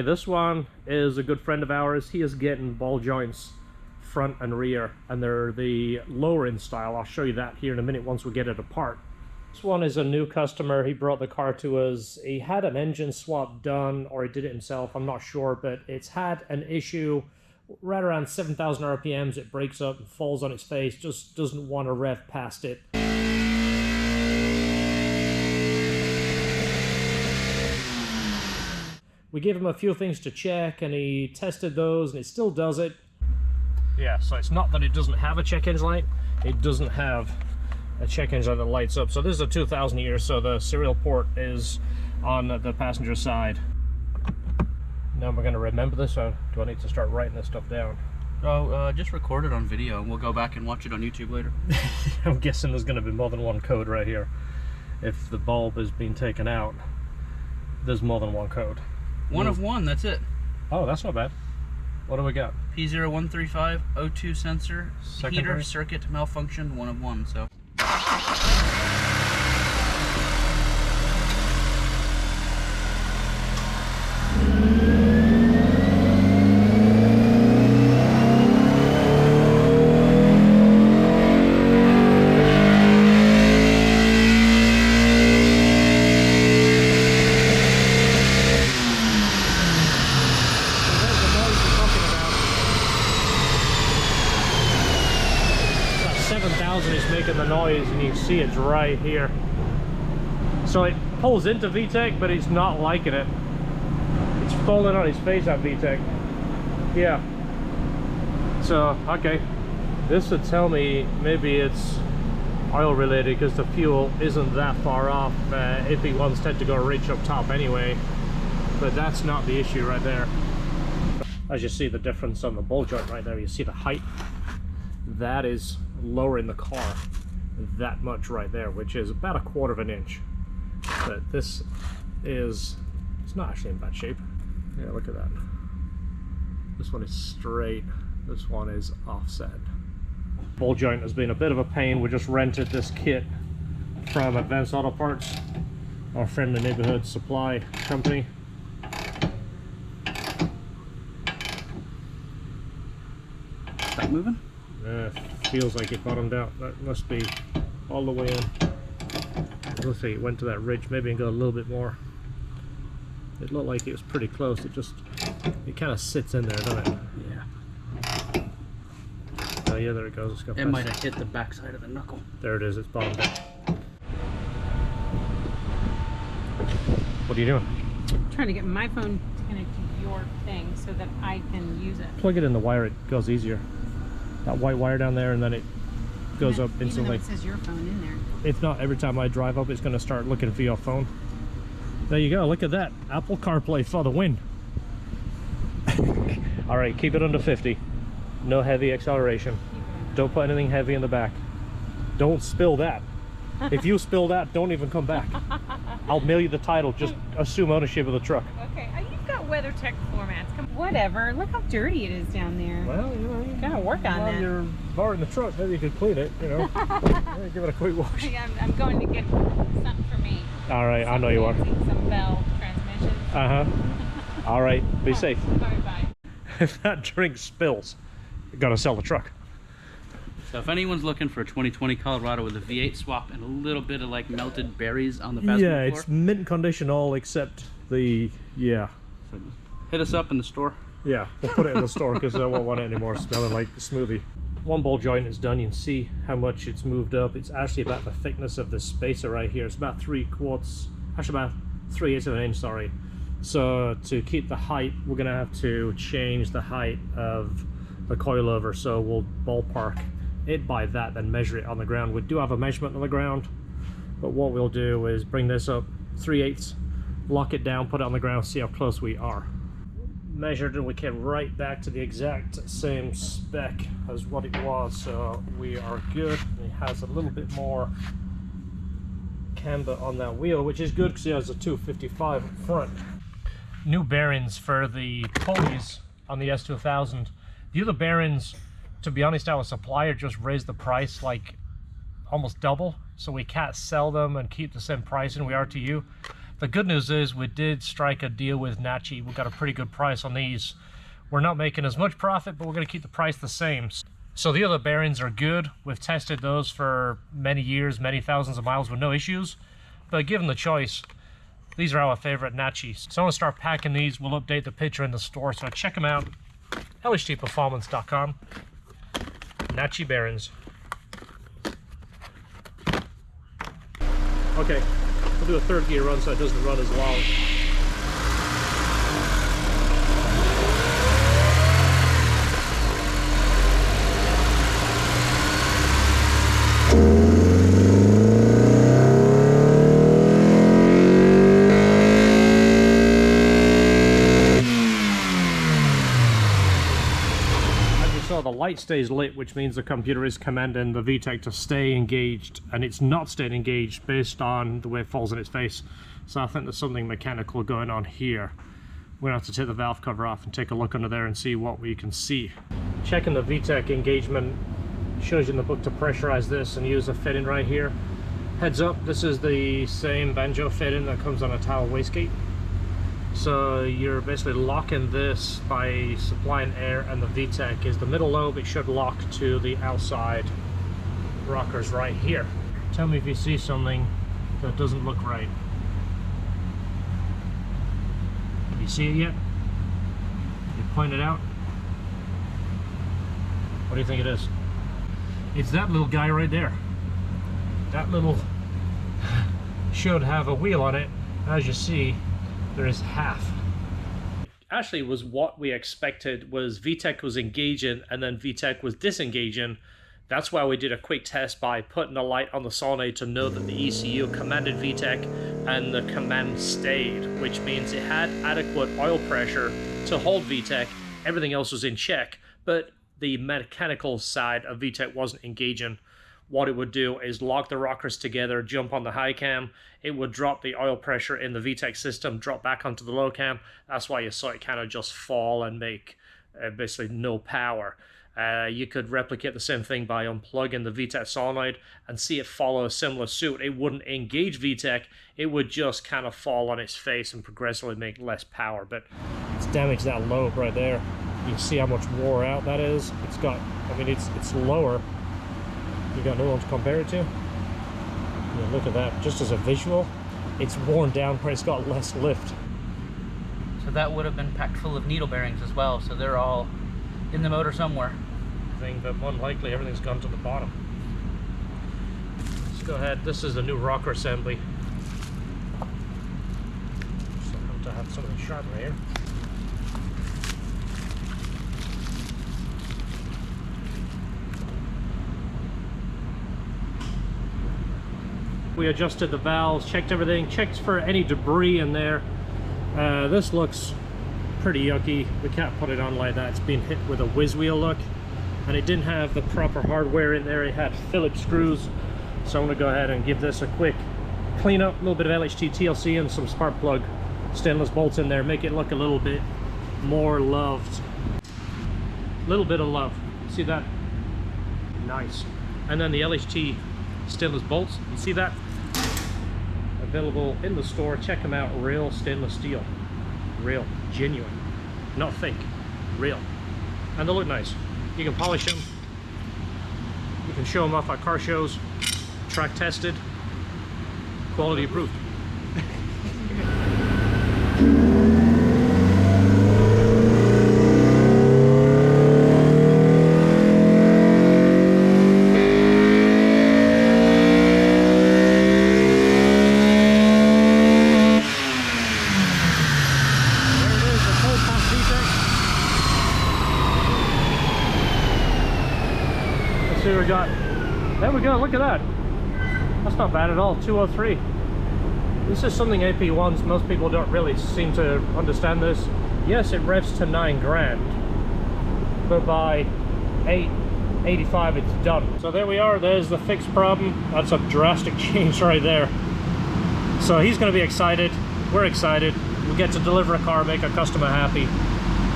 This one is a good friend of ours. He is getting ball joints front and rear, and they're the lower end style. I'll show you that here in a minute once we get it apart. This one is a new customer. He brought the car to us. He had an engine swap done, or he did it himself, I'm not sure, but it's had an issue right around 7,000 RPMs. It breaks up and falls on its face, just doesn't want to rev past it. We gave him a few things to check, and he tested those, and it still does it. Yeah, so it's not that it doesn't have a check engine light, it doesn't have a check engine light that lights up. So this is a 2000 year, so the serial port is on the passenger side. Now we're going to remember this, or do I need to start writing this stuff down? Oh, just record it on video, and we'll go back and watch it on YouTube later. I'm guessing there's going to be more than one code right here. If the bulb has been taken out, there's more than one code. One of one, that's it. Oh, that's not bad. What do we got? P0135, O2 sensor, Secondary heater circuit malfunction, 1 of 1, so. Is making the noise, and you can see it's right here. So it pulls into VTEC, but it's not liking it. It's falling on its face at VTEC. Yeah. So, okay. This would tell me maybe it's oil related, because the fuel isn't that far off. AP1s tend to go rich up top anyway, but that's not the issue right there. As you see the difference on the ball joint right there, you see the height. That is lowering the car that much right there, which is about 1/4 of an inch. But this is, it's not actually in bad shape. Yeah, look at that. This one is straight, this one is offset. Ball joint has been a bit of a pain. We just rented this kit from Advanced Auto Parts, our friendly neighborhood supply company. Stop moving? Feels like it bottomed out. That must be all the way in. Let's see, it went to that ridge. Maybe I can go a little bit more. It looked like it was pretty close. It kind of sits in there, doesn't it? Yeah. Oh yeah, there it goes. It might have hit the backside of the knuckle. There it is. It's bottomed out. What are you doing? I'm trying to get my phone to connect to your thing so that I can use it. Plug it in the wire. It goes easier. That white wire down there, and then it goes up instantly. Even though it says your phone in there. If not, every time I drive up, it's going to start looking for your phone. There you go. Look at that. Apple CarPlay for the win. All right, keep it under 50. No heavy acceleration. Don't put anything heavy in the back. Don't spill that. If you spill that, don't even come back. I'll mail you the title. Just assume ownership of the truck. Okay, you've got WeatherTech floor mats. Whatever. Look how dirty it is down there. Well, you know, you gotta work on that. You're borrowing the truck, maybe you could clean it. You know, give it a quick wash. I'm going to get something for me. All right, I know you are. Some Bell transmissions. All right, be safe. All right, bye. If that drink spills, you gotta sell the truck. So if anyone's looking for a 2020 Colorado with a V8 swap and a little bit of like melted berries on the passenger floor. Yeah, it's mint condition all except the, yeah. So hit us up in the store. Yeah, we'll put it in the store because I won't want it anymore smelling like a smoothie. One ball joint is done. You can see how much it's moved up. It's actually about the thickness of the spacer right here. It's about 3/4, actually about 3/8 of an inch, sorry. So to keep the height, we're gonna have to change the height of the coilover. So we'll ballpark it by that, then measure it on the ground. We do have a measurement on the ground, but what we'll do is bring this up 3/8, lock it down, put it on the ground, see how close we are. Measured, and we came right back to the exact same spec as what it was, so we are good. It has a little bit more camber on that wheel, which is good because it has a 255 up front. New bearings for the pulleys on the S2000. The other bearings, to be honest, our supplier just raised the price like almost double, so we can't sell them and keep the same pricing we are to you. The good news is we did strike a deal with Nachi. We got a pretty good price on these. We're not making as much profit, but we're going to keep the price the same. So the other bearings are good. We've tested those for many years, many thousands of miles with no issues. But given the choice, these are our favorite Nachis. So I'm going to start packing these. We'll update the picture in the store. So check them out. LHTperformance.com. Nachi bearings. Okay, we'll do a third gear run so it doesn't run as long. So the light stays lit, which means the computer is commanding the VTEC to stay engaged, and it's not staying engaged based on the way it falls in its face. So I think there's something mechanical going on here. We're gonna have to take the valve cover off and take a look under there and see what we can see. Checking the VTEC engagement, shows you in the book to pressurize this and use a fitting right here. Heads up, this is the same banjo fitting that comes on a towel wastegate. So you're basically locking this by supplying air, and the VTEC is the middle lobe. It should lock to the outside rockers right here. Tell me if you see something that doesn't look right. Have you see it yet? You point it out? What do you think it is? It's that little guy right there. That little should have a wheel on it. As you see, there is half. Actually, was what we expected. Was VTEC was engaging and then VTEC was disengaging. That's why we did a quick test by putting a light on the solenoid to know that the ECU commanded VTEC and the command stayed, which means it had adequate oil pressure to hold VTEC. Everything else was in check, but the mechanical side of VTEC wasn't engaging. What it would do is lock the rockers together, jump on the high cam. It would drop the oil pressure in the VTEC system, drop back onto the low cam. That's why you saw it kind of just fall and make basically no power. You could replicate the same thing by unplugging the VTEC solenoid and see it follow a similar suit. It wouldn't engage VTEC, it would just kind of fall on its face and progressively make less power. But it's damaged that lobe right there. You can see how much wore out that is. It's got, I mean, it's lower. You got no one to compare it to? Yeah, look at that, just as a visual, it's worn down where it's got less lift. So that would have been packed full of needle bearings as well, so they're all in the motor somewhere. But more than likely everything's gone to the bottom. Let's go ahead, this is the new rocker assembly. So I have to have something sharp right here. We adjusted the valves, checked everything, checked for any debris in there. This looks pretty yucky. We can't put it on like that. It's been hit with a whiz wheel look, and it didn't have the proper hardware in there. It had Phillips screws. So I'm gonna go ahead and give this a quick clean up, a little bit of LHT TLC and some spark plug stainless bolts in there, make it look a little bit more loved. A little bit of love. See that? Nice. And then the LHT stainless bolts, you see that? Available in the store. Check them out. Real stainless steel. Real. Genuine. Not fake. Real. And they look nice. You can polish them. You can show them off at car shows. Track tested. Quality approved. We got, there we go, look at that. That's not bad at all. 203. This is something AP1s, most people don't really seem to understand this. Yes, it revs to 9 grand, but by 885 it's done. So there we are, there's the fixed problem. That's a drastic change right there. So he's going to be excited, we're excited. We'll get to deliver a car, make a customer happy,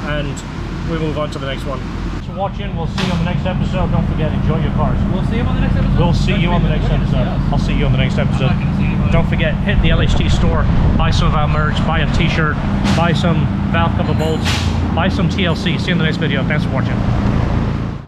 and we move on to the next one. So for watching. We'll see you on the next episode. Don't forget, enjoy your cars. We'll see him on the next episode. We'll see you on the next episode. I'll see you on the next episode. I'm not gonna see anybody. Don't forget, hit the LHT store, buy some of our merch, buy a t-shirt, buy some valve cover bolts, buy some TLC. See you in the next video. Thanks for watching.